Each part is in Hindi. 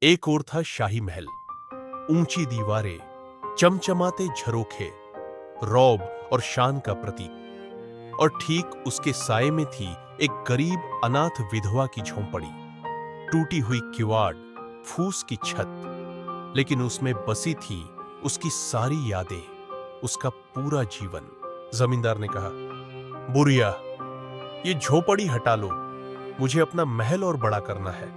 एक ओर था शाही महल, ऊंची दीवारें, चमचमाते झरोखे, रौब और शान का प्रतीक। और ठीक उसके साये में थी एक गरीब अनाथ विधवा की झोंपड़ी, टूटी हुई किवाड़, फूस की छत, लेकिन उसमें बसी थी उसकी सारी यादें, उसका पूरा जीवन। जमींदार ने कहा, बुढ़िया, ये झोपड़ी हटा लो, मुझे अपना महल और बड़ा करना है।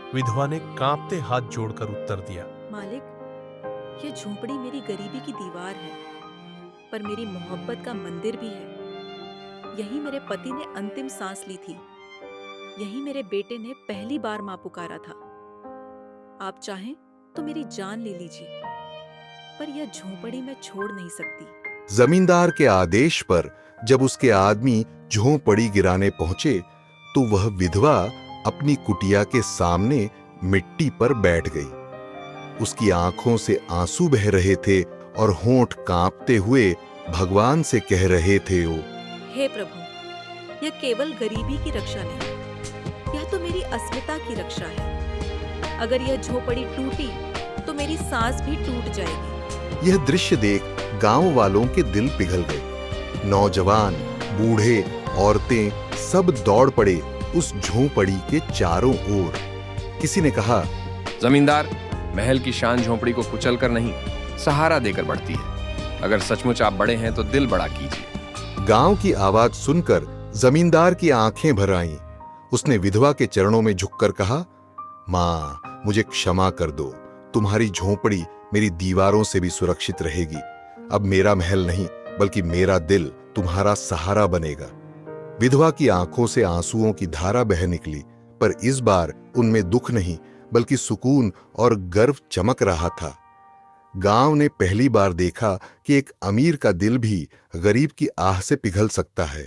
विधवा ने कांपते हाथ जोड़कर उत्तर दिया, मालिक, यह झोंपड़ी मेरी गरीबी की दीवार है, पर मेरी मोहब्बत का मंदिर भी है। यही मेरे पति ने अंतिम सांस ली थी, यही मेरे बेटे ने पहली बार मां पुकारा था। आप चाहें तो मेरी जान ले लीजिए, पर यह झोंपड़ी मैं छोड़ नहीं सकती। जमींदार के आदेश पर जब उसके आदमी झोंपड़ी गिराने पहुंचे तो वह विधवा अपनी कुटिया के सामने मिट्टी पर बैठ गई। उसकी आंखों से आंसू बह रहे थे और होंठ कांपते हुए भगवान से कह रहे थे, ओ हे प्रभु, यह केवल गरीबी की रक्षा नहीं, यह तो मेरी अस्मिता की रक्षा है। अगर यह झोपड़ी टूटी तो मेरी सांस भी टूट जाएगी। यह दृश्य देख गांव वालों के दिल पिघल गए। नौजवान, बूढ़े, औरतें सब दौड़ पड़े उस झोंपड़ी के चारों ओर। किसी ने कहा, जमींदार, महल की शान झोंपड़ी को कुचलकर नहीं, सहारा देकर बढ़ती है। अगर सचमुच आप बड़े हैं तो दिल बड़ा कीजिए। गांव की आवाज सुनकर जमींदार की आंखें भर आईं। उसने विधवा के चरणों में झुककर कहा, मां, मुझे क्षमा कर दो। तुम्हारी झोंपड़ी मेरी दीवारों से भी सुरक्षित रहेगी। अब मेरा महल नहीं, बल्कि मेरा दिल तुम्हारा सहारा बनेगा। विधवा की आंखों से आंसुओं की धारा बह निकली, पर इस बार उनमें दुख नहीं, बल्कि सुकून और गर्व चमक रहा था। गांव ने पहली बार देखा कि एक अमीर का दिल भी गरीब की आह से पिघल सकता है।